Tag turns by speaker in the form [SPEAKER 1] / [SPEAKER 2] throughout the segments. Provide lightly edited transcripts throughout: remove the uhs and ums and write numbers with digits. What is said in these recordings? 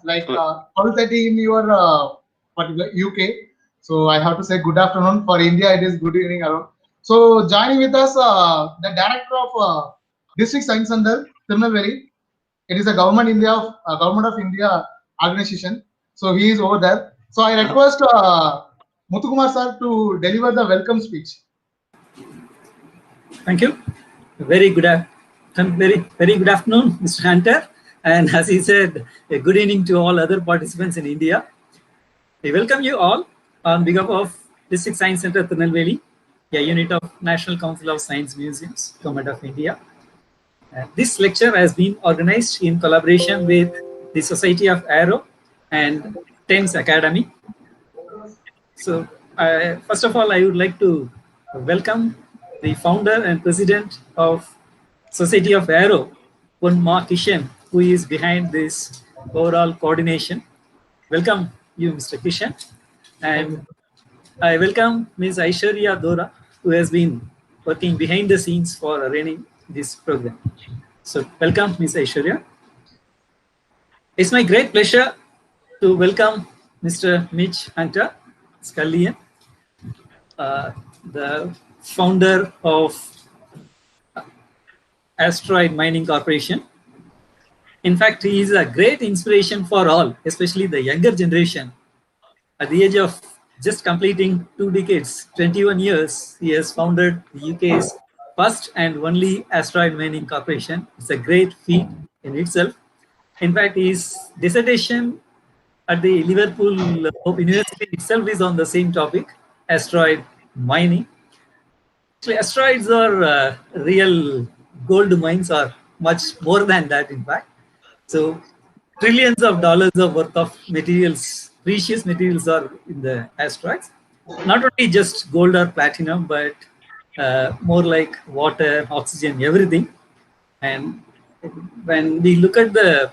[SPEAKER 1] like 12:30 in your particular UK. So I have to say good afternoon. For India, it is good evening around. So joining with us, the director of District Science Center, Tirunelveli. It is a government of India organization. So he is over there. So I request Muthukumar sir to deliver the welcome speech.
[SPEAKER 2] Thank you. Very good afternoon, Mr. Hunter. And as he said, a good evening to all other participants in India. I welcome you all on behalf of District Science Center, Tirunelveli, a unit of National Council of Science Museums, Government of India. This lecture has been organized in collaboration with the Society of Aero and TEMS Academy. So, first of all, I would like to welcome the founder and president of Society of Aero, Mark Kishan, who is behind this overall coordination. Welcome you, Mr. Kishan. And I welcome Ms. Aishwarya Dora, who has been working behind the scenes for running this program. So welcome, Ms. Aishwarya. It's my great pleasure to welcome Mr. Mitch Hunter, Scullion, the founder of Asteroid Mining Corporation. In fact, he is a great inspiration for all, especially the younger generation. At the age of just completing 2 decades, 21 years, he has founded the UK's first and only Asteroid Mining Corporation. It's a great feat in itself. In fact, his dissertation at the Liverpool University itself is on the same topic, asteroid mining. Actually, asteroids are real gold mines, or much more than that, in fact. So, trillions of dollars of worth of materials, precious materials, are in the asteroids. Not only just gold or platinum, but more like water, oxygen, everything. And when we look at the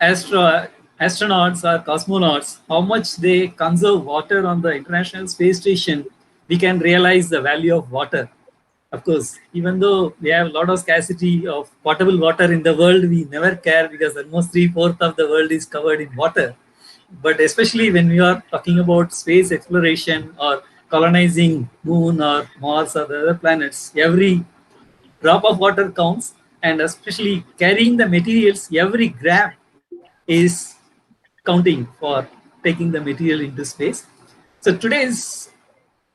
[SPEAKER 2] astronauts or cosmonauts, how much they conserve water on the International Space Station, we can realize the value of water. Of course, even though we have a lot of scarcity of potable water in the world, we never care because almost 3/4 of the world is covered in water. But especially when we are talking about space exploration or colonizing Moon or Mars or the other planets, every drop of water counts, and especially carrying the materials, every gram is counting for taking the material into space. So today's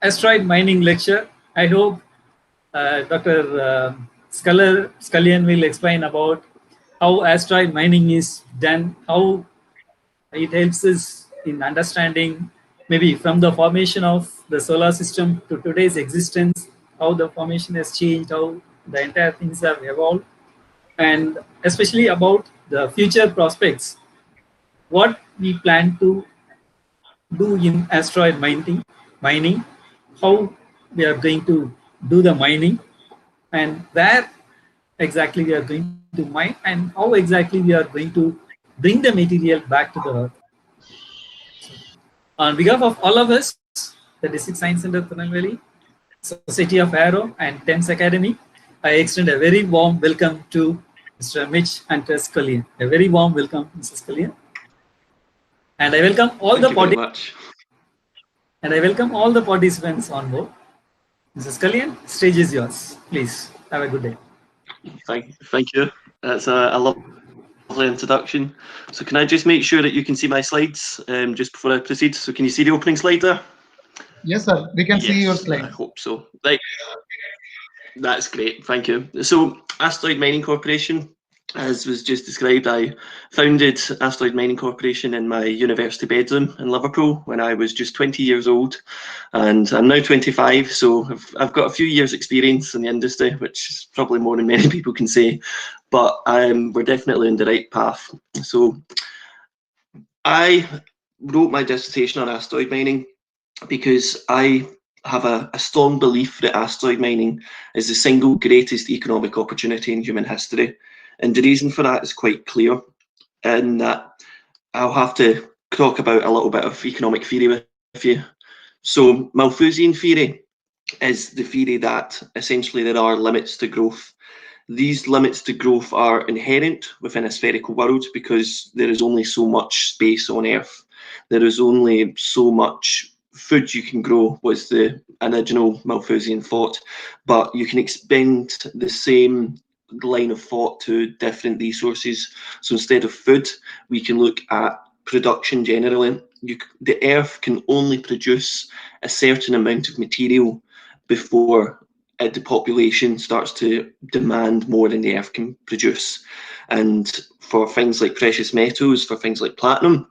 [SPEAKER 2] asteroid mining lecture, I hope Dr. Scullion will explain about how asteroid mining is done, how it helps us in understanding maybe from the formation of the solar system to today's existence, how the formation has changed, how the entire things have evolved, and especially about the future prospects, what we plan to do in asteroid mining, how we are going to do the mining, and where exactly we are going to mine, and how exactly we are going to bring the material back to the Earth. On behalf of all of us, the District Science Center, Tirunelveli, Society of Aero and TEMS Academy, I extend a very warm welcome to Mr. Mitch Hunter Scullion. A very warm welcome, Mr. Scullion. And I welcome all the participants on board. Mr. Scullion, stage is yours. Please have a good day.
[SPEAKER 3] Thank you. That's a lovely introduction. So can I just make sure that you can see my slides just before I proceed? So can you see the opening slide there?
[SPEAKER 1] Yes, sir. We can see your slide.
[SPEAKER 3] I hope so. Right. That's great. Thank you. So Asteroid Mining Corporation, as was just described, I founded Asteroid Mining Corporation in my university bedroom in Liverpool when I was just 20 years old, and I'm now 25, so I've got a few years experience in the industry, which is probably more than many people can say, but we're definitely on the right path. So I wrote my dissertation on asteroid mining because I have a strong belief that asteroid mining is the single greatest economic opportunity in human history. And the reason for that is quite clear, in that I'll have to talk about a little bit of economic theory with you. So Malthusian theory is the theory that essentially there are limits to growth, These limits to growth are inherent within a spherical world because there is only so much space on Earth. There is only so much food you can grow, was the original Malthusian thought, but you can expand the same line of thought to different resources. So instead of food, we can look at production generally. The Earth can only produce a certain amount of material before the population starts to demand more than the Earth can produce. And for things like precious metals, for things like platinum,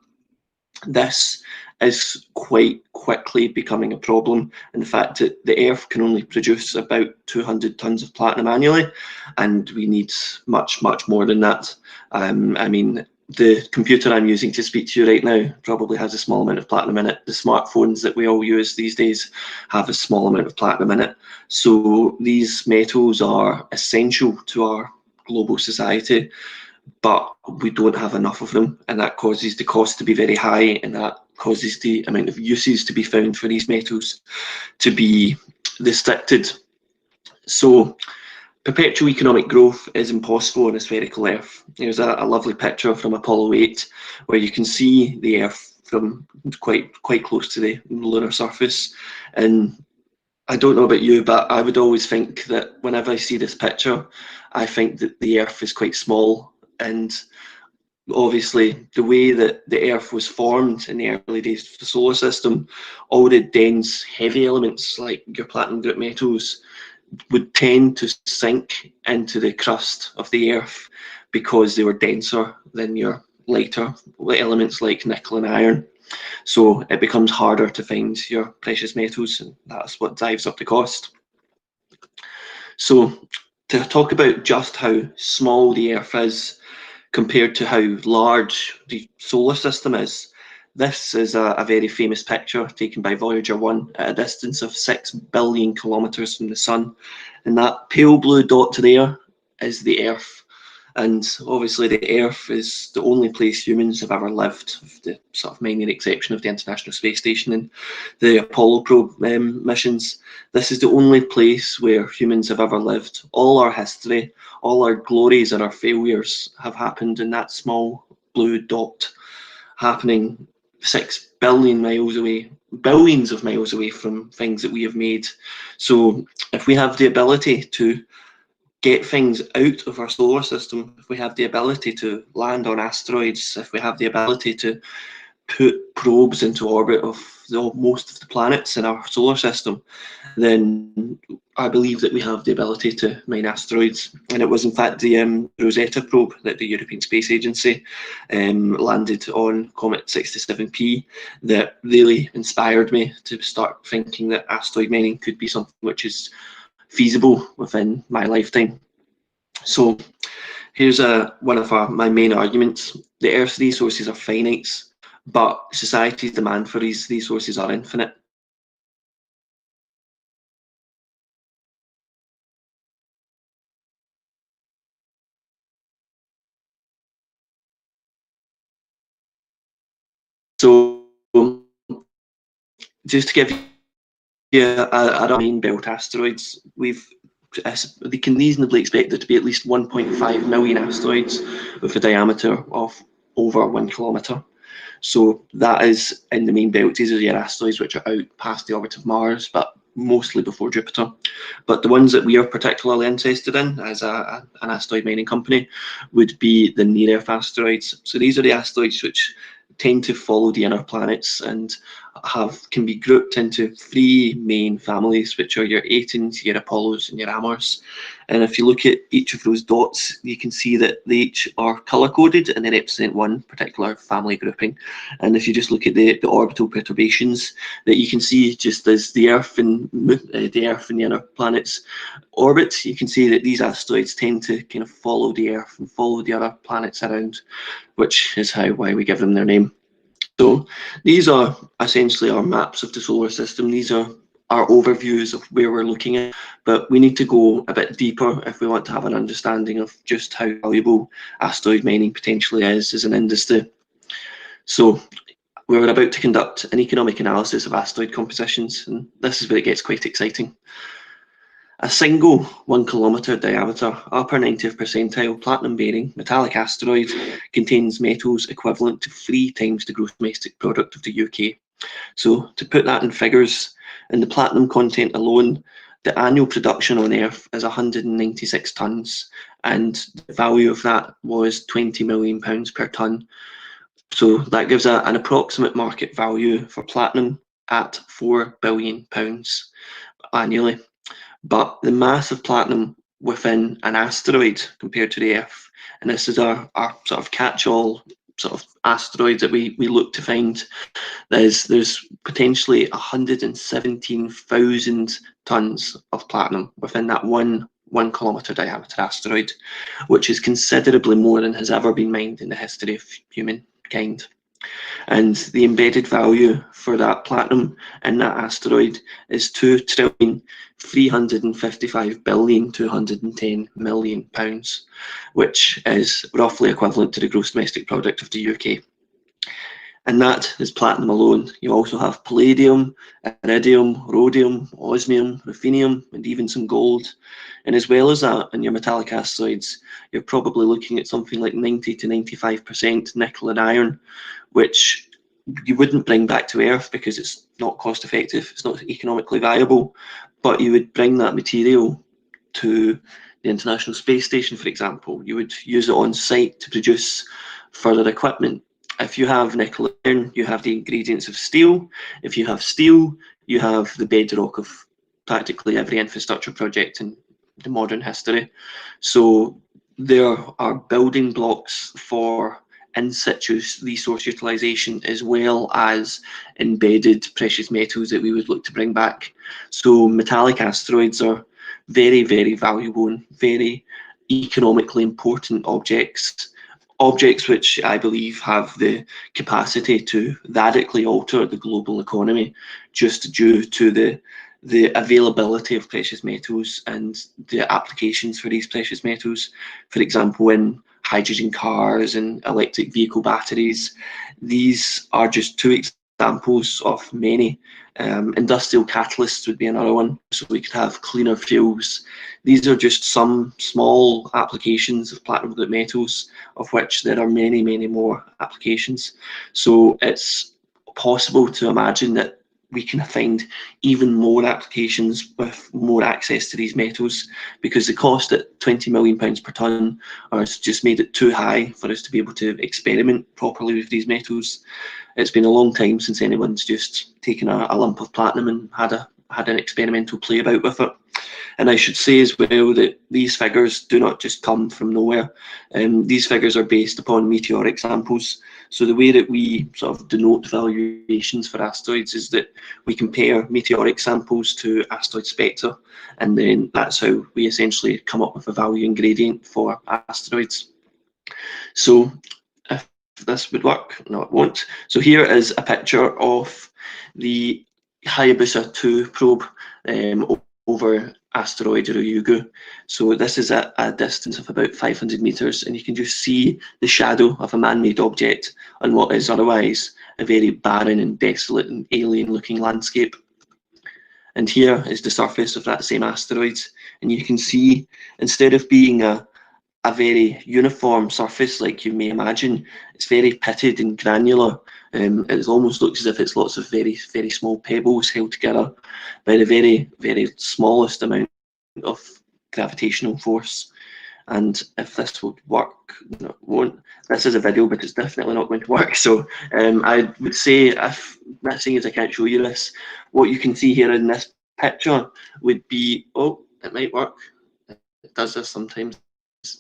[SPEAKER 3] this is quite quickly becoming a problem. In fact, the Earth can only produce about 200 tons of platinum annually, and we need much, much more than that. I mean, the computer I'm using to speak to you right now probably has a small amount of platinum in it. The smartphones that we all use these days have a small amount of platinum in it. So these metals are essential to our global society, but we don't have enough of them, and that causes the cost to be very high, and that causes the amount of uses to be found for these metals to be restricted. So perpetual economic growth is impossible on a spherical Earth. There's a lovely picture from Apollo 8 where you can see the Earth from quite close to the lunar surface. And I don't know about you, but I would always think that whenever I see this picture, I think that the Earth is quite small. And obviously, the way that the Earth was formed in the early days of the solar system, all the dense, heavy elements like your platinum group metals would tend to sink into the crust of the Earth because they were denser than your lighter elements like nickel and iron. So it becomes harder to find your precious metals, and that's what drives up the cost. So to talk about just how small the Earth is compared to how large the solar system is, this is a very famous picture taken by Voyager 1 at a distance of 6 billion kilometres from the Sun. And that pale blue dot there is the Earth. And obviously the Earth is the only place humans have ever lived, with the sort of minor exception of the International Space Station and the Apollo probe missions. This is the only place where humans have ever lived. All our history, all our glories and our failures have happened in that small blue dot, happening 6 billion miles away, billions of miles away from things that we have made. So if we have the ability to get things out of our solar system, if we have the ability to land on asteroids, if we have the ability to put probes into orbit of most of the planets in our solar system, then I believe that we have the ability to mine asteroids. And it was in fact the Rosetta probe that the European Space Agency landed on Comet 67P that really inspired me to start thinking that asteroid mining could be something which is feasible within my lifetime. So here's one of my main arguments. The Earth's resources are finite, but society's demand for these resources are infinite. So just to give you a main belt asteroids, they can reasonably expect there to be at least 1.5 million asteroids with a diameter of over 1 kilometre. So that is in the main belt. These are your asteroids which are out past the orbit of Mars, but mostly before Jupiter. But the ones that we are particularly interested in as an asteroid mining company would be the near-Earth asteroids. So these are the asteroids which tend to follow the inner planets and can be grouped into 3 main families, which are your Atens, your Apollos, and your Amors. And if you look at each of those dots, you can see that they each are color-coded and they represent one particular family grouping. And if you just look at the orbital perturbations, that you can see just as the Earth and the inner planets orbit, you can see that these asteroids tend to kind of follow the Earth and follow the other planets around, which is why we give them their name. So these are essentially our maps of the solar system. These are our overviews of where we're looking at, but we need to go a bit deeper if we want to have an understanding of just how valuable asteroid mining potentially is as an industry. So we're about to conduct an economic analysis of asteroid compositions, and this is where it gets quite exciting. A single 1 kilometre diameter, upper 90th percentile platinum bearing metallic asteroid contains metals equivalent to 3 times the gross domestic product of the UK. So to put that in figures, in the platinum content alone, the annual production on Earth is 196 tonnes, and the value of that was £20 million per tonne. So that gives an approximate market value for platinum at £4 billion annually. But the mass of platinum within an asteroid compared to the Earth, and this is our sort of catch-all sort of asteroids that we look to find, there's potentially 117,000 tonnes of platinum within that 1 kilometre diameter asteroid, which is considerably more than has ever been mined in the history of humankind. And the embedded value for that platinum in that asteroid is £2,355,210,000,000, which is roughly equivalent to the gross domestic product of the UK. And that is platinum alone. You also have palladium, iridium, rhodium, osmium, ruthenium, and even some gold. And as well as that, in your metallic asteroids, you're probably looking at something like 90 to 95% nickel and iron, which you wouldn't bring back to Earth because it's not cost effective, it's not economically viable, but you would bring that material to the International Space Station, for example. You would use it on site to produce further equipment. If you have nickel and iron, you have the ingredients of steel. If you have steel, you have the bedrock of practically every infrastructure project in the modern history. So there are building blocks for in situ resource utilisation, as well as embedded precious metals that we would look to bring back. So metallic asteroids are very, very valuable and very economically important objects which I believe have the capacity to radically alter the global economy just due to the availability of precious metals and the applications for these precious metals. For example, in hydrogen cars and electric vehicle batteries. These are just two examples of many. Industrial catalysts would be another one, so we could have cleaner fuels. These are just some small applications of platinum group metals, of which there are many, many more applications. So it's possible to imagine that we can find even more applications with more access to these metals, because the cost at £20 million per tonne has just made it too high for us to be able to experiment properly with these metals. It's been a long time since anyone's just taken a lump of platinum and had an experimental play about with it. And I should say as well that these figures do not just come from nowhere. These figures are based upon meteoric samples. So the way that we sort of denote valuations for asteroids is that we compare meteoric samples to asteroid spectra, and then that's how we essentially come up with a value gradient for asteroids. So if this would work, no it won't. So here is a picture of the Hayabusa 2 probe over asteroid Ryugu. So this is at a distance of about 500 meters, and you can just see the shadow of a man-made object on what is otherwise a very barren and desolate and alien looking landscape. And here is the surface of that same asteroid, and you can see, instead of being a very uniform surface like you may imagine, it's very pitted and granular. It almost looks as if it's lots of very, very small pebbles held together by the very, very smallest amount of gravitational force. And if this would work, no, it won't. This is a video, but it's definitely not going to work. So I would say, if seeing as I can't show you this, what you can see here in this picture would be, oh, it might work. It does this sometimes.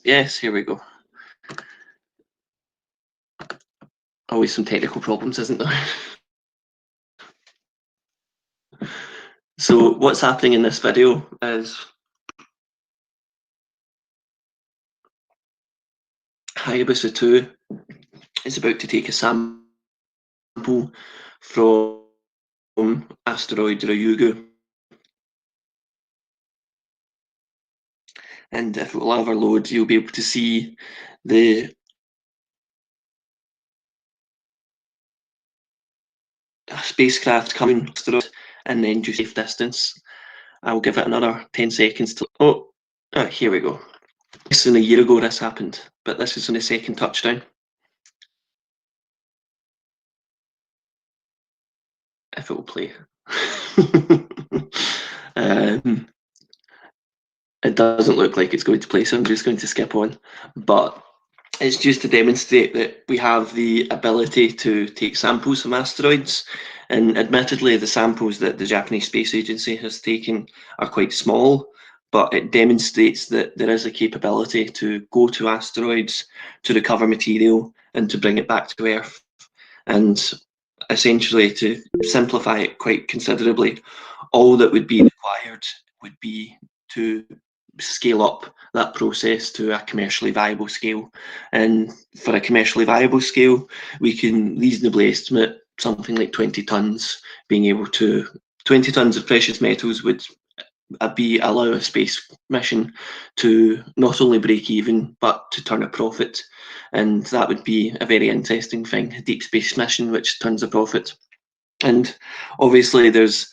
[SPEAKER 3] Yes, here we go. Always some technical problems, isn't there? So what's happening in this video is Hayabusa 2 is about to take a sample from asteroid Ryugu. And if it will overload, you'll be able to see the spacecraft coming and then to safe distance. I'll give it another 10 seconds to, oh, here we go. Less than a year ago this happened, but this is on the second touchdown. If it will play. It doesn't look like it's going to play, so I'm just going to skip on. But it's just to demonstrate that we have the ability to take samples from asteroids. And admittedly, the samples that the Japanese Space Agency has taken are quite small, but it demonstrates that there is a capability to go to asteroids, to recover material, and to bring it back to Earth. And essentially, to simplify it quite considerably, all that would be required would be to scale up that process to a commercially viable scale. And for a commercially viable scale, we can reasonably estimate something like 20 tons being able to, 20 tons of precious metals would allow a space mission to not only break even, but to turn a profit. And that would be a very interesting thing, a deep space mission which turns a profit. And obviously there's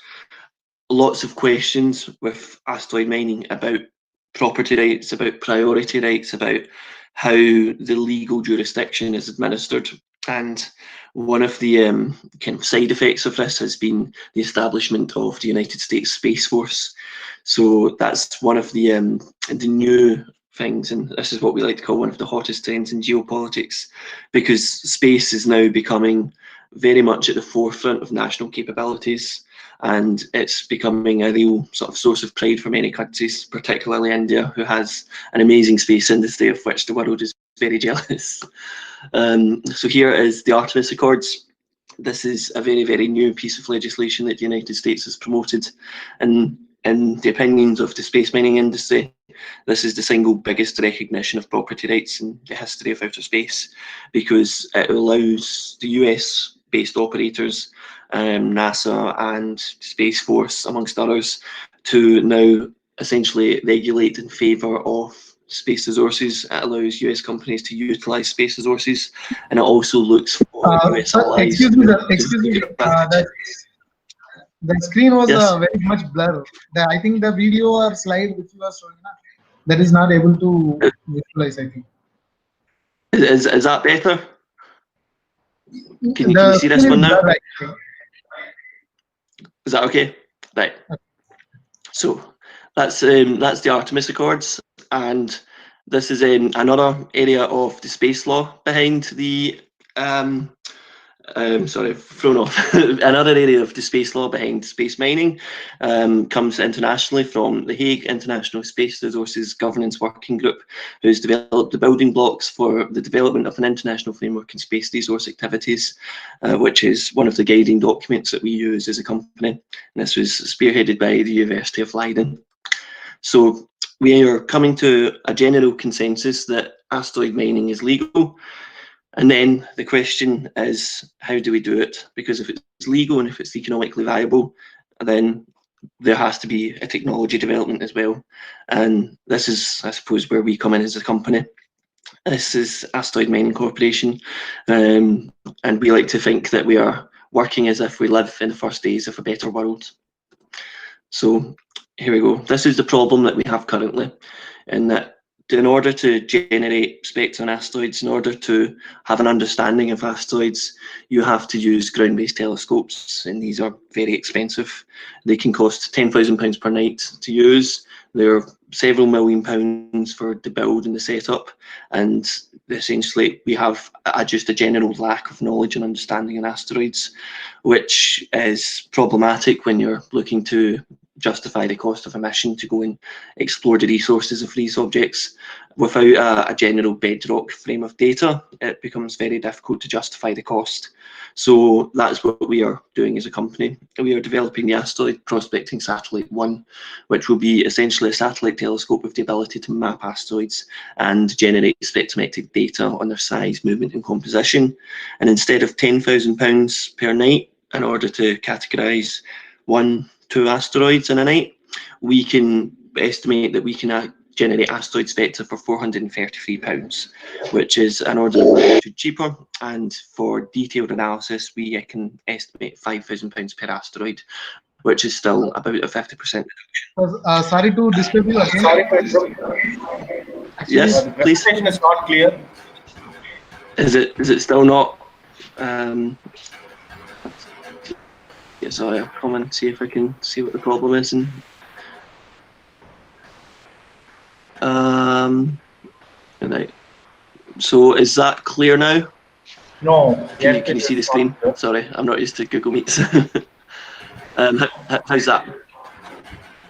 [SPEAKER 3] lots of questions with asteroid mining about property rights, about priority rights, about how the legal jurisdiction is administered. And one of the kind of side effects of this has been the establishment of the United States Space Force. So that's one of the new things, and this is what we like to call one of the hottest trends in geopolitics, because space is now becoming very much at the forefront of national capabilities, and it's becoming a real sort of source of pride for many countries, particularly India, who has an amazing space industry of which the world is very jealous. So here is the Artemis Accords. This is a very, very new piece of legislation that the United States has promoted, and in the opinions of the space mining industry, this is the single biggest recognition of property rights in the history of outer space, because it allows the US-based operators, NASA and Space Force, amongst others, to now essentially regulate in favour of space resources. It allows US companies to utilise space resources, and it also looks for US allies.
[SPEAKER 1] Excuse me, the screen was very much blurred. I think the video or slide which you are showing, that is not able to visualize, I think.
[SPEAKER 3] Is that better? Can you see this one now?
[SPEAKER 1] Right.
[SPEAKER 3] Is that okay? Right. So that's the Artemis Accords, and this is another area of the space law behind the sorry, thrown off. Another area of the space law behind space mining comes internationally from the Hague International Space Resources Governance Working Group, who's developed the building blocks for the development of an international framework in space resource activities, which is one of the guiding documents that we use as a company. And this was spearheaded by the University of Leiden. So we are coming to a general consensus that asteroid mining is legal. And then the question is, how do we do it? Because if it's legal and if it's economically viable, then there has to be a technology development as well. And this is, I suppose, where we come in as a company. This is Asteroid Mining Corporation, and we like to think that we are working as if we live in the first days of a better world. So here we go. This is the problem that we have currently, in that in order to generate specs on asteroids, in order to have an understanding of asteroids, you have to use ground-based telescopes, and these are very expensive. They can cost £10,000 per night to use. They're several £1 million for the build and the setup, and essentially we have just a general lack of knowledge and understanding on asteroids, which is problematic when you're looking to justify the cost of a mission to go and explore the resources of these objects. Without a general bedrock frame of data, it becomes very difficult to justify the cost. So that's what we are doing as a company. We are developing the Asteroid Prospecting Satellite 1, which will be essentially a satellite telescope with the ability to map asteroids and generate spectrometric data on their size, movement and composition. And instead of £10,000 per night in order to categorise 1-2 asteroids in a night, we can estimate that we can generate asteroid spectra for £433, which is an order of magnitude cheaper. And for detailed analysis, we can estimate £5,000 per asteroid, which is still about a 50%.
[SPEAKER 1] Sorry to disturb you again.
[SPEAKER 4] Sorry for interrupting.
[SPEAKER 3] Yes,
[SPEAKER 4] The
[SPEAKER 3] please.
[SPEAKER 4] presentation is not clear.
[SPEAKER 3] Is it still not? Yeah, sorry, I'll come and see if I can see what the problem is. Right. So is that clear now?
[SPEAKER 4] No.
[SPEAKER 3] Can
[SPEAKER 4] yes,
[SPEAKER 3] you see the
[SPEAKER 4] it's
[SPEAKER 3] screen?
[SPEAKER 4] not clear.
[SPEAKER 3] Sorry, I'm not used to Google Meets. How's that?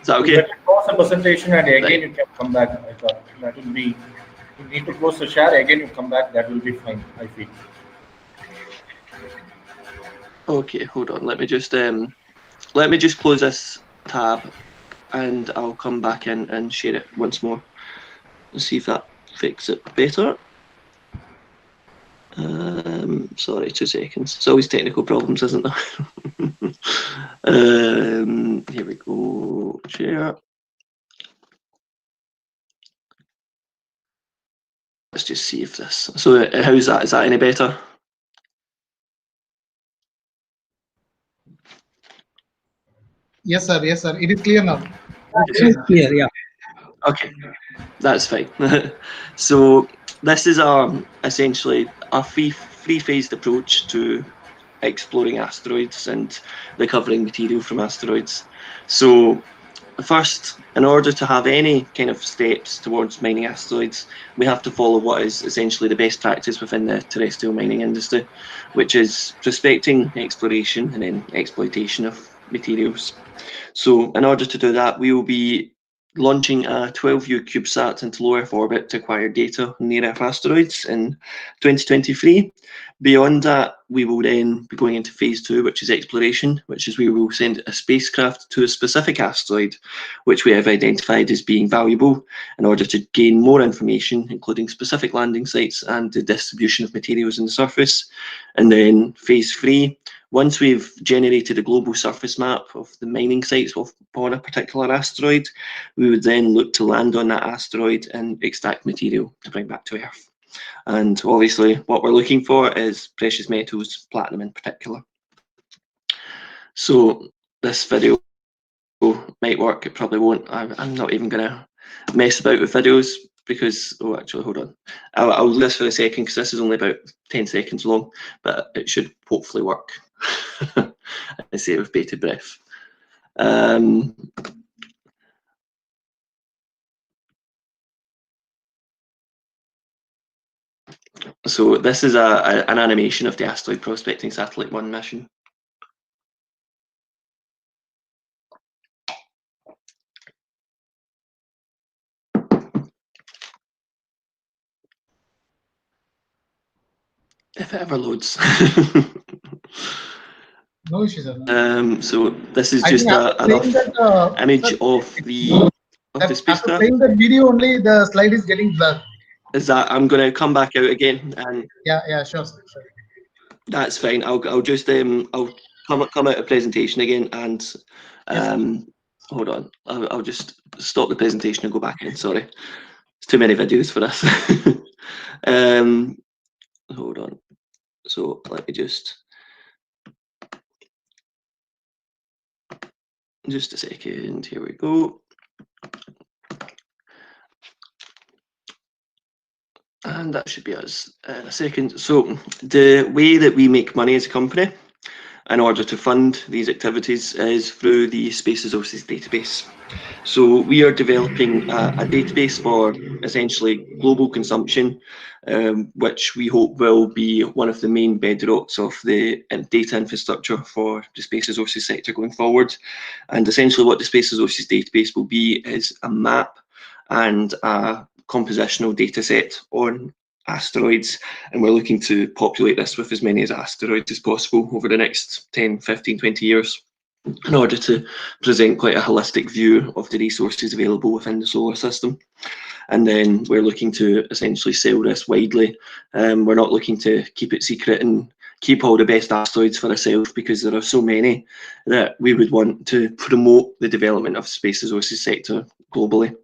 [SPEAKER 3] Is that
[SPEAKER 4] You
[SPEAKER 3] okay?
[SPEAKER 4] better close the presentation and again
[SPEAKER 3] Right.
[SPEAKER 4] you can come back. I thought that will be. You need to close the share. Again, you come back. That will be fine. I feel.
[SPEAKER 3] Okay, hold on. Let me just close this tab, and I'll come back in and share it once more and see if that fixes it better. Sorry, 2 seconds. It's always technical problems, isn't there? Here we go. Share. Let's just see if this. So how's that? Is that any better?
[SPEAKER 1] Yes, sir. Yes, sir. It is clear now.
[SPEAKER 2] It is clear, yeah.
[SPEAKER 3] Okay, that's fine. So this is essentially a three-phased approach to exploring asteroids and recovering material from asteroids. So first, in order to have any kind of steps towards mining asteroids, we have to follow what is essentially the best practice within the terrestrial mining industry, which is prospecting, exploration, and then exploitation of materials. So in order to do that, we will be launching a 12U CubeSat into low Earth orbit to acquire data on near-Earth asteroids in 2023. Beyond that, we will then be going into phase 2, which is exploration, which is where we will send a spacecraft to a specific asteroid, which we have identified as being valuable, in order to gain more information, including specific landing sites and the distribution of materials on the surface. And then phase 3, once we've generated a global surface map of the mining sites upon a particular asteroid, we would then look to land on that asteroid and extract material to bring back to Earth. And obviously what we're looking for is precious metals, platinum in particular. So this video might work, it probably won't. I'm not even going to mess about with videos because, oh, actually, hold on. I'll leave this for a second because this is only about 10 seconds long, but it should hopefully work. I say it with bated breath. So this is an animation of the Asteroid Prospecting Satellite 1 mission. If it ever loads.
[SPEAKER 1] No issues, sir.
[SPEAKER 3] So this is just a rough image of the spacecraft.
[SPEAKER 1] After playing the video only, the slide is getting blurred.
[SPEAKER 3] Is that I'm going to come back out again and
[SPEAKER 1] yeah, sure, sir, sure.
[SPEAKER 3] That's fine. I'll just I'll come out of presentation again and hold on. I'll just stop the presentation and go back in. Sorry, it's too many videos for this. Hold on. So let me just a second. Here we go. And that should be us in a second. So the way that we make money as a company in order to fund these activities is through the Space Resources database. So we are developing a database for essentially global consumption, which we hope will be one of the main bedrocks of the data infrastructure for the space resources sector going forward. And essentially what the Space Resources database will be is a map and a compositional data set on asteroids, and we're looking to populate this with as many as asteroids as possible over the next 10, 15, 20 years in order to present quite a holistic view of the resources available within the solar system. And then we're looking to essentially sell this widely. We're not looking to keep it secret and keep all the best asteroids for ourselves, because there are so many that we would want to promote the development of the space resources sector globally.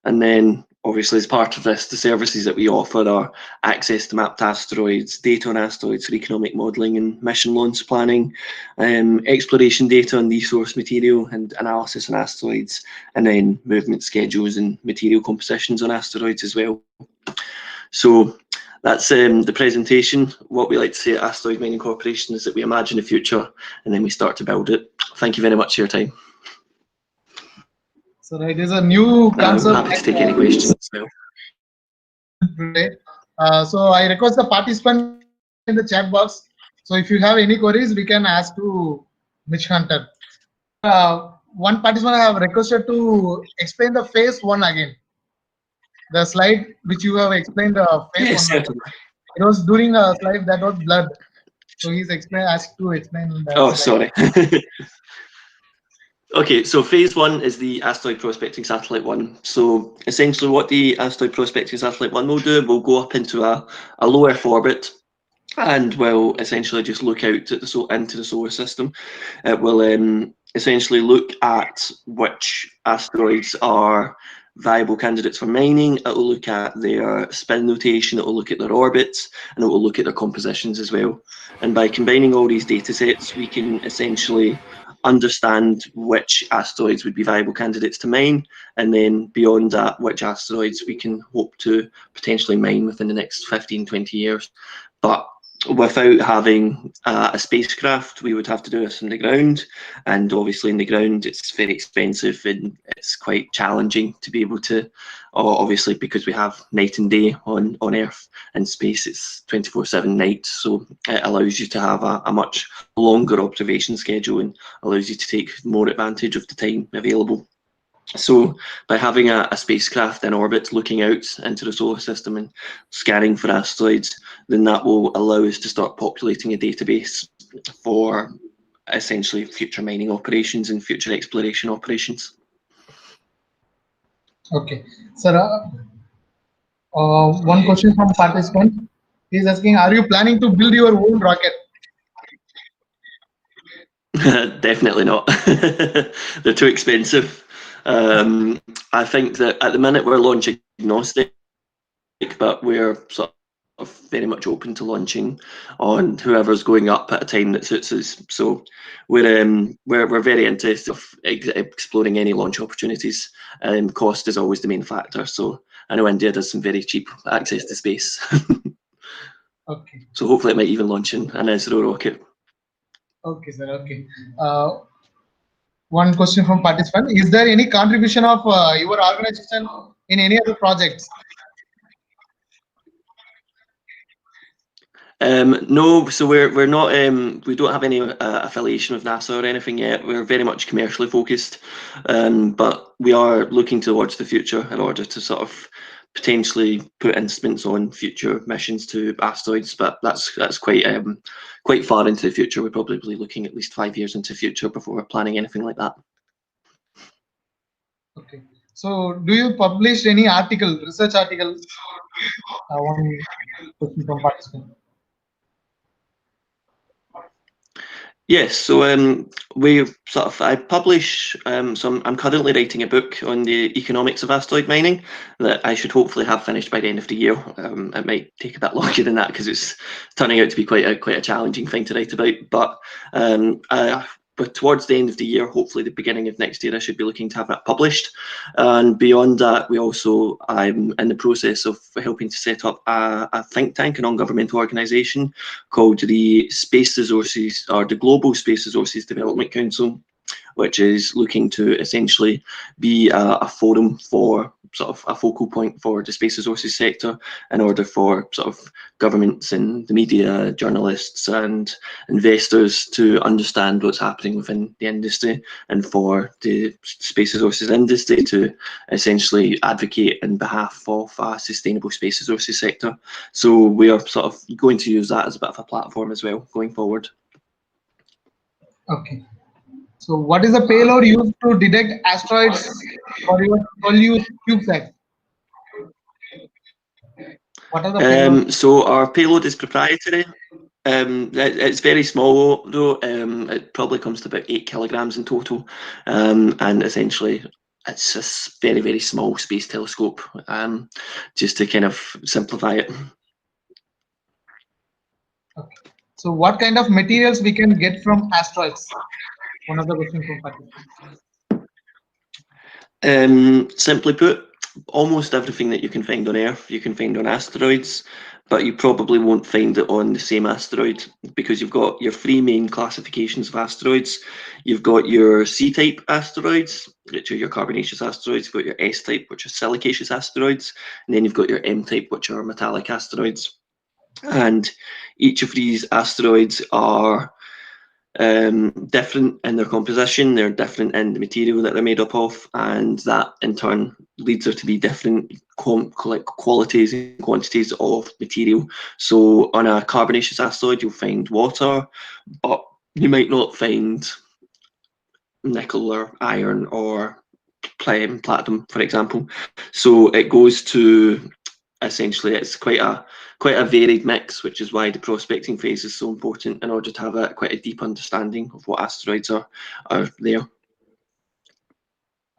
[SPEAKER 3] And then obviously, as part of this, the services that we offer are access to mapped asteroids, data on asteroids for economic modelling and mission launch planning, exploration data on resource material and analysis on asteroids, and then movement schedules and material compositions on asteroids as well. So that's the presentation. What we like to say at Asteroid Mining Corporation is that we imagine the future and then we start to build it. Thank you very much for your time.
[SPEAKER 1] So it is a new concept.
[SPEAKER 3] I'm happy to take any questions as well.
[SPEAKER 1] So I request the participant in the chat box. So if you have any queries, we can ask to Mitch Hunter. One participant I have requested to explain the phase 1 again. The slide which you have explained, phase
[SPEAKER 3] Yes,
[SPEAKER 1] 1.
[SPEAKER 3] certainly.
[SPEAKER 1] It was during a slide that was blurred. So he's asked to explain that.
[SPEAKER 3] Oh, sorry. Okay, so phase 1 is the Asteroid Prospecting Satellite 1. So essentially what the Asteroid Prospecting Satellite 1 will do, will go up into a low Earth orbit and will essentially just look out at into the solar system. It will essentially look at which asteroids are viable candidates for mining. It will look at their spin rotation, it will look at their orbits, and it will look at their compositions as well. And by combining all these data sets, we can essentially understand which asteroids would be viable candidates to mine, and then beyond that, which asteroids we can hope to potentially mine within the next 15-20 years. But without having a spacecraft, we would have to do this on the ground, and obviously in the ground it's very expensive and it's quite challenging to be able to, obviously because we have night and day on Earth. In space it's 24/7 night, so it allows you to have a much longer observation schedule and allows you to take more advantage of the time available. So by having a spacecraft in orbit looking out into the solar system and scanning for asteroids, then that will allow us to start populating a database for essentially future mining operations and future exploration operations.
[SPEAKER 1] Okay, sir. One question from participant. He's asking, are you planning to build your own rocket?
[SPEAKER 3] Definitely not. They're too expensive. I think that at the minute we're launch agnostic, but we're sort of very much open to launching on whoever's going up at a time that suits us. So we're very interested of exploring any launch opportunities. Cost is always the main factor. So I know India does some very cheap access to space.
[SPEAKER 1] Okay.
[SPEAKER 3] So hopefully it might even launch an ISRO rocket.
[SPEAKER 1] Okay, sir. Okay. One question from participant: is there any contribution of your organization in any other projects?
[SPEAKER 3] No, so we're not. We don't have any affiliation with NASA or anything yet. We're very much commercially focused, but we are looking towards the future in order to sort of potentially put instruments on future missions to asteroids. But that's quite far into the future. We're probably looking at least 5 years into the future before we're planning anything like that.
[SPEAKER 1] Okay. So, do you publish any article, research article? One question from participant.
[SPEAKER 3] Yes, so I publish. So I'm currently writing a book on the economics of asteroid mining that I should hopefully have finished by the end of the year. It might take a bit longer than that because it's turning out to be quite a challenging thing to write about. But towards the end of the year, hopefully the beginning of next year, I should be looking to have that published. And beyond that, I'm in the process of helping to set up a think tank, a non-governmental organisation called the Space Resources, or the Global Space Resources Development Council, which is looking to essentially be a forum for sort of a focal point for the space resources sector in order for sort of governments and the media, journalists and investors to understand what's happening within the industry, and for the space resources industry to essentially advocate in behalf of a sustainable space resources sector. So we are sort of going to use that as a bit of a platform as well going forward.
[SPEAKER 1] Okay. So, what is the payload used to detect asteroids for your Scullion CubeSat? What are the payloads?
[SPEAKER 3] So our payload is proprietary. It's very small though. It probably comes to about 8 kilograms in total, and essentially it's a very, very small space telescope, just to kind of simplify it.
[SPEAKER 1] Okay. So what kind of materials we can get from asteroids? One of the questions from participants.
[SPEAKER 3] Simply put, almost everything that you can find on Earth, you can find on asteroids, but you probably won't find it on the same asteroid, because you've got your three main classifications of asteroids. You've got your C-type asteroids, which are your carbonaceous asteroids. You've got your S-type, which are silicaceous asteroids, and then you've got your M-type, which are metallic asteroids. And each of these asteroids are different in their composition, they're different in the material that they're made up of, and that in turn leads there to be different qualities and quantities of material. So on a carbonaceous asteroid, you'll find water, but you might not find nickel or iron or platinum, for example. So it goes to, essentially, it's quite a varied mix, which is why the prospecting phase is so important in order to have quite a deep understanding of what asteroids are there.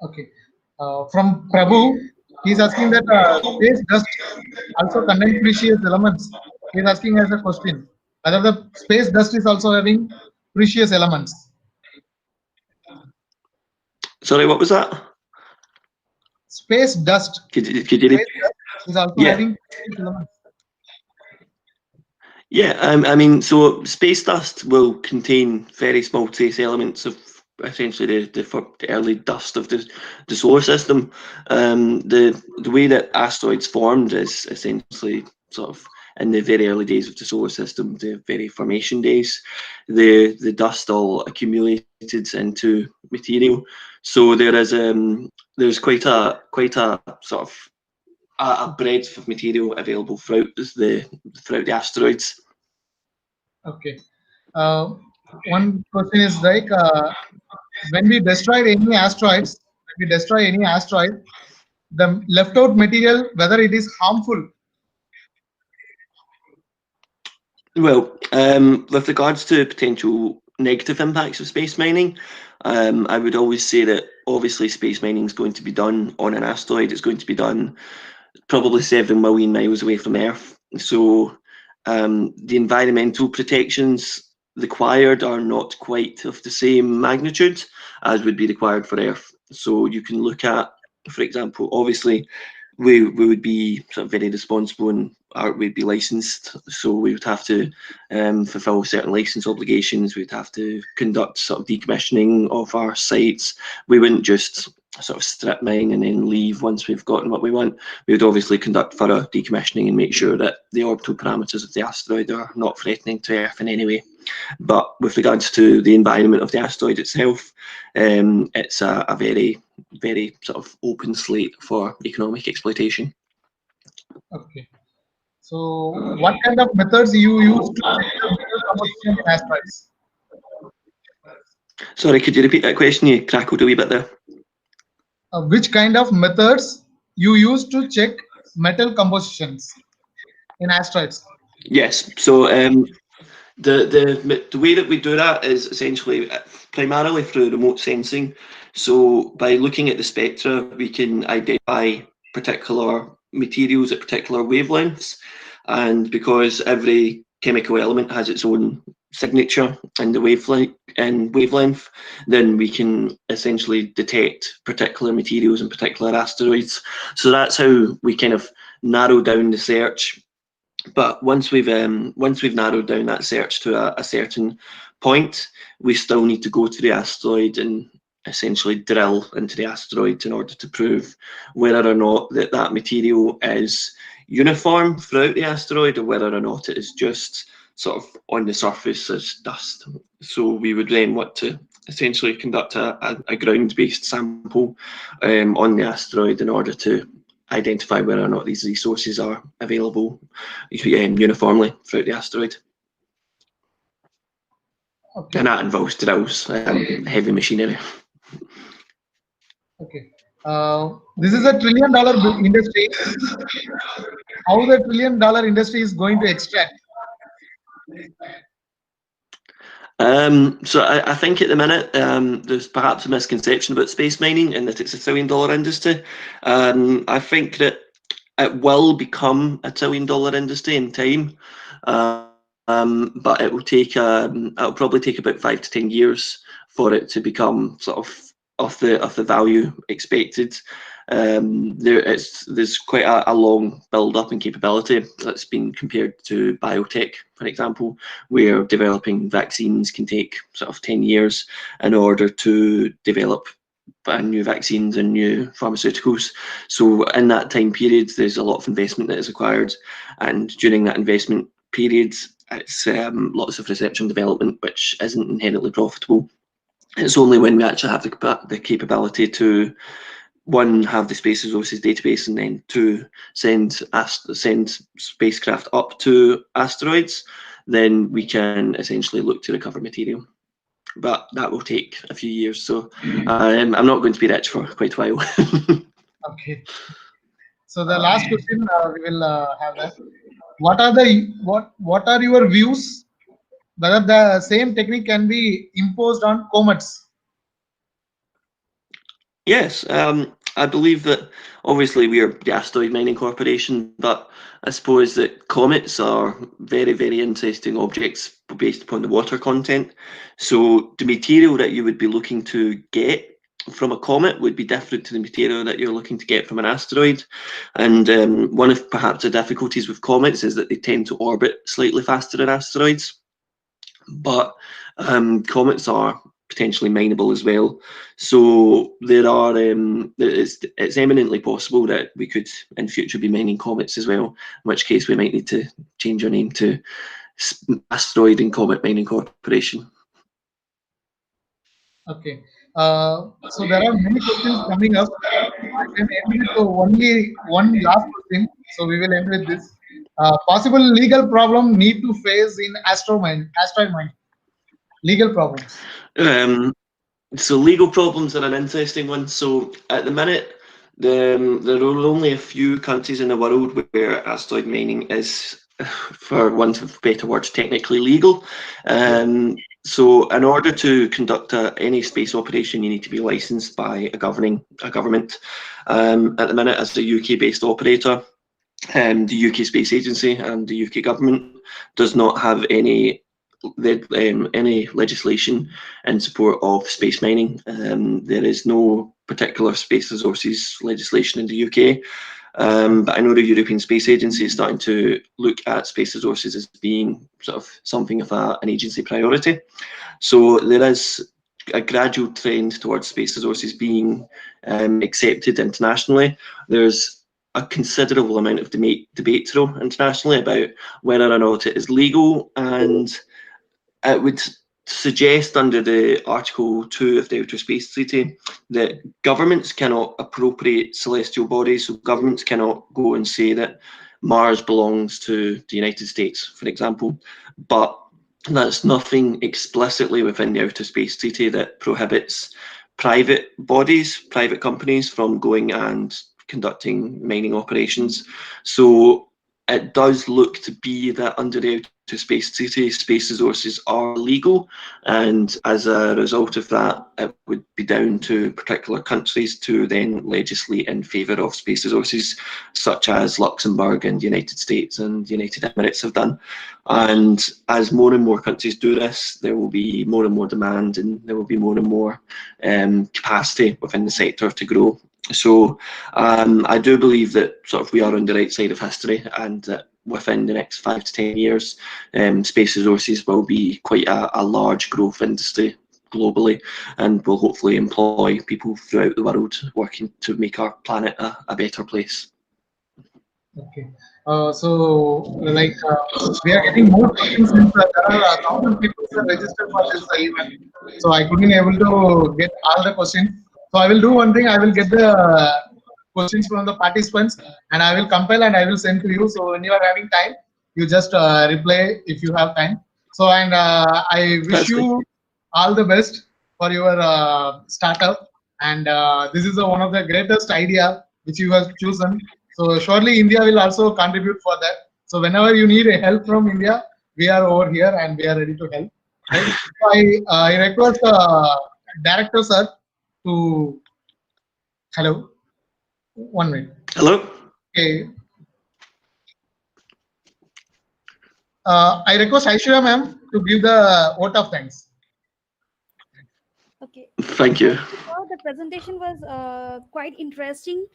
[SPEAKER 1] Okay. From Prabhu, he's asking that space dust also contains precious elements. He's asking as a question whether the space dust is also having precious elements.
[SPEAKER 3] Sorry, what was that?
[SPEAKER 1] Space dust.
[SPEAKER 3] Could you
[SPEAKER 1] Space dust is also having precious elements.
[SPEAKER 3] Yeah, I mean, so space dust will contain very small trace elements of essentially the early dust of the solar system. The way that asteroids formed is essentially sort of in the very early days of the solar system, the very formation days. The dust all accumulated into material. So there's quite a sort of a breadth of material available throughout the asteroids.
[SPEAKER 1] Okay. One question is like when we destroy any asteroid, the left out material, whether it is harmful.
[SPEAKER 3] Well, with regards to potential negative impacts of space mining, I would always say that obviously space mining is going to be done on an asteroid. It's going to be done probably 7 million miles away from Earth. So the environmental protections required are not quite of the same magnitude as would be required for Earth. So you can look at, for example, obviously we would be sort of very responsible and we'd be licensed, so we would have to fulfill certain license obligations. We'd have to conduct sort of decommissioning of our sites. We wouldn't just sort of strip mine and then leave once we've gotten what we want. We would obviously conduct thorough decommissioning and make sure that the orbital parameters of the asteroid are not threatening to Earth in any way. But with regards to the environment of the asteroid itself, it's a very, very sort of open slate for economic exploitation.
[SPEAKER 1] Okay. So what kind of methods you use to check the metal composition in asteroids?
[SPEAKER 3] Sorry, could you repeat that question? You crackled a wee bit there.
[SPEAKER 1] Which kind of methods you use to check metal compositions in asteroids?
[SPEAKER 3] Yes. So the way that we do that is essentially primarily through remote sensing. So by looking at the spectra, we can identify particular materials at particular wavelengths, and because every chemical element has its own signature in the wavelength, then we can essentially detect particular materials and particular asteroids. So that's how we kind of narrow down the search. But once we've narrowed down that search to a certain point, we still need to go to the asteroid and essentially drill into the asteroid in order to prove whether or not that material is uniform throughout the asteroid, or whether or not it is just sort of on the surface as dust. So we would then want to essentially conduct a ground-based sample on the asteroid in order to identify whether or not these resources are available uniformly throughout the asteroid.
[SPEAKER 1] Okay.
[SPEAKER 3] And that involves drills, heavy machinery.
[SPEAKER 1] Okay. This is $1 trillion industry. How the $1 trillion industry is going to extract?
[SPEAKER 3] So I think at the minute there's perhaps a misconception about space mining and that it's $1 trillion industry. I think that it will become $1 trillion industry in time, but it will take it'll probably take about 5 to 10 years for it to become sort of the value expected. There's quite a long build up in capability that's been compared to biotech, for example, where developing vaccines can take sort of 10 years in order to develop new vaccines and new pharmaceuticals. So in that time period, there's a lot of investment that is required, and during that investment period, it's lots of research and development, which isn't inherently profitable. It's only when we actually have the capability to, one, have the space resources database, and then two, send spacecraft up to asteroids, then we can essentially look to recover material. But that will take a few years, so I'm not going to be rich for quite a while.
[SPEAKER 1] Okay. So the last question we will have that. What are your views whether the same technique can be imposed on comets?
[SPEAKER 3] Yes, I believe that obviously we are the Asteroid Mining Corporation, but I suppose that comets are very, very interesting objects based upon the water content. So the material that you would be looking to get from a comet would be different to the material that you're looking to get from an asteroid. And one of perhaps the difficulties with comets is that they tend to orbit slightly faster than asteroids. But comets are potentially mineable as well. So there are it's eminently possible that we could in future be mining comets as well, in which case we might need to change our name to Asteroid and Comet Mining Corporation.
[SPEAKER 1] Okay. So there are many questions coming up. I can end with only one last question. So we will end with this. Possible legal problem need to face in asteroid mine. Legal problems.
[SPEAKER 3] So legal problems are an interesting one. So at the minute, there are only a few countries in the world where asteroid mining is, for want of better words, technically legal. So in order to conduct any space operation, you need to be licensed by a government. At the minute, as a UK-based operator, the UK Space Agency and the UK government does not have any legislation in support of space mining. There is no particular space resources legislation in the UK. But I know the European Space Agency is starting to look at space resources as being sort of something of an agency priority. So there is a gradual trend towards space resources being accepted internationally. There's a considerable amount of debate though internationally about whether or not it is legal, and it would suggest under the Article 2 of the Outer Space Treaty that governments cannot appropriate celestial bodies, so governments cannot go and say that Mars belongs to the United States, for example. But that's nothing explicitly within the Outer Space Treaty that prohibits private bodies, private companies from going and conducting mining operations. So it does look to be that under the Outer Space Treaty, space resources are legal, and as a result of that, it would be down to particular countries to then legislate in favour of space resources, such as Luxembourg and the United States and the United Emirates have done. And as more and more countries do this, there will be more and more demand, and there will be more and more capacity within the sector to grow. So I do believe that sort of we are on the right side of history, and that within the next 5 to 10 years, space resources will be quite a large growth industry globally, and will hopefully employ people throughout the world working to make our planet a better place.
[SPEAKER 1] Okay. So like we are getting more questions since there are 1,000 people who are registered for this event. So I couldn't able to get all the questions. So I will do one thing. I will get the questions from the participants, and I will compile and I will send to you. So when you are having time, you just reply if you have time. So and I wish you all the best for your startup. And this is one of the greatest idea which you have chosen. So surely India will also contribute for that. So whenever you need help from India, we are over here and we are ready to help. Right? I request director sir to hello. 1 minute.
[SPEAKER 3] Hello?
[SPEAKER 1] Okay. I request Aishwarya ma'am to give the vote of thanks.
[SPEAKER 5] Okay.
[SPEAKER 3] Thank you.
[SPEAKER 5] So the presentation was quite interesting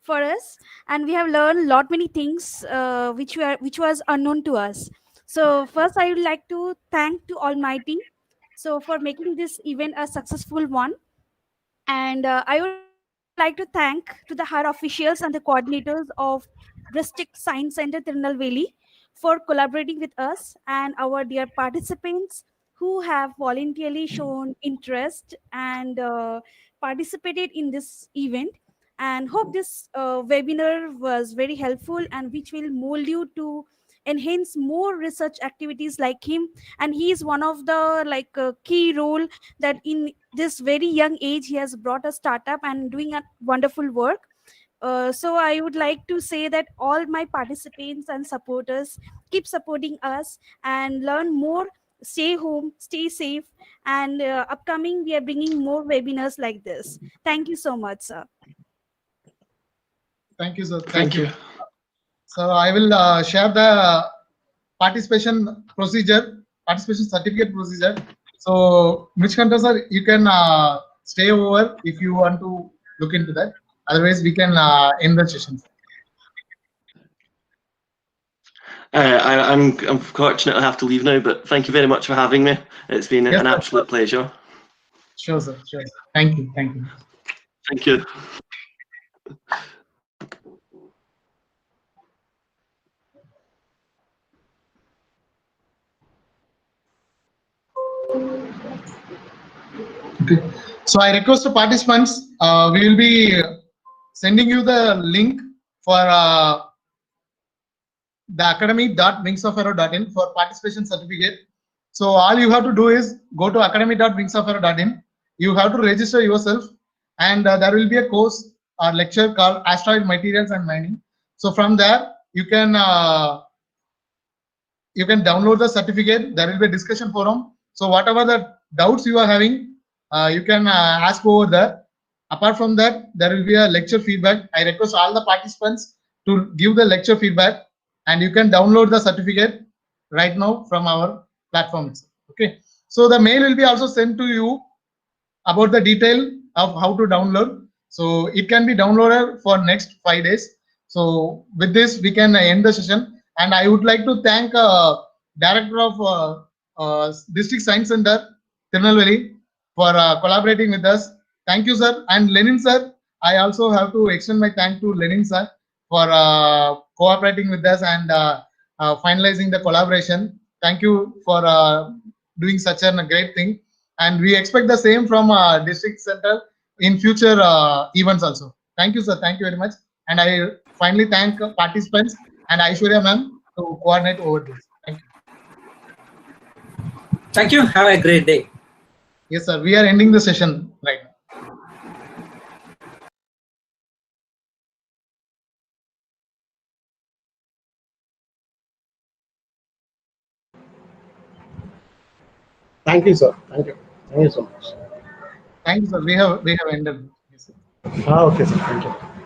[SPEAKER 5] for us, and we have learned lot many things which was unknown to us. So first, I would like to thank to Almighty, so for making this event a successful one. And I would like to thank to the higher officials and the coordinators of District Science Center Tirunelveli for collaborating with us, and our dear participants who have voluntarily shown interest and participated in this event. And hope this webinar was very helpful and which will mold you to enhance more research activities like him. And he is one of the key role that in this very young age he has brought a startup and doing a wonderful work. So I would like to say that all my participants and supporters keep supporting us and learn more. Stay home, stay safe, and upcoming we are bringing more webinars like this. Thank you so much, sir.
[SPEAKER 1] Thank you, sir.
[SPEAKER 3] Thank you.
[SPEAKER 1] So I will share the participation procedure, participation certificate procedure. So, Mitch sir, you can stay over if you want to look into that. Otherwise, we can end the session.
[SPEAKER 3] I'm fortunate I have to leave now, but thank you very much for having me. It's been
[SPEAKER 1] Yes,
[SPEAKER 3] an
[SPEAKER 1] sir.
[SPEAKER 3] absolute pleasure.
[SPEAKER 1] Sure, sir. Sure. Thank you. Thank you.
[SPEAKER 3] Thank you.
[SPEAKER 1] Okay. So I request the participants, we will be sending you the link for the academy.wingsofarrow.in for participation certificate. So all you have to do is go to academy.wingsofarrow.in. You have to register yourself, and there will be a course or lecture called Asteroid Materials and Mining. So from there you can download the certificate. There will be a discussion forum. So whatever the doubts you are having, you can ask over there. Apart from that, there will be a lecture feedback. I request all the participants to give the lecture feedback, and you can download the certificate right now from our platform. Okay. So the mail will be also sent to you about the detail of how to download. So it can be downloaded for next 5 days. So with this, we can end the session. And I would like to thank Director of District Science Center, Tirunelveli, for collaborating with us. Thank you, sir. And Lenin, sir, I also have to extend my thanks to Lenin, sir, for cooperating with us and finalizing the collaboration. Thank you for doing such a great thing. And we expect the same from District Center in future events also. Thank you, sir. Thank you very much. And I finally thank participants and Aishwarya ma'am to coordinate over this. Thank you.
[SPEAKER 2] Thank you. Have a great day.
[SPEAKER 1] Yes, sir. We are ending the session right now.
[SPEAKER 4] Thank you, sir. Thank you. Thank you so much.
[SPEAKER 1] Thank you, sir. We have ended. Yes, sir.
[SPEAKER 4] Okay, sir. Thank you.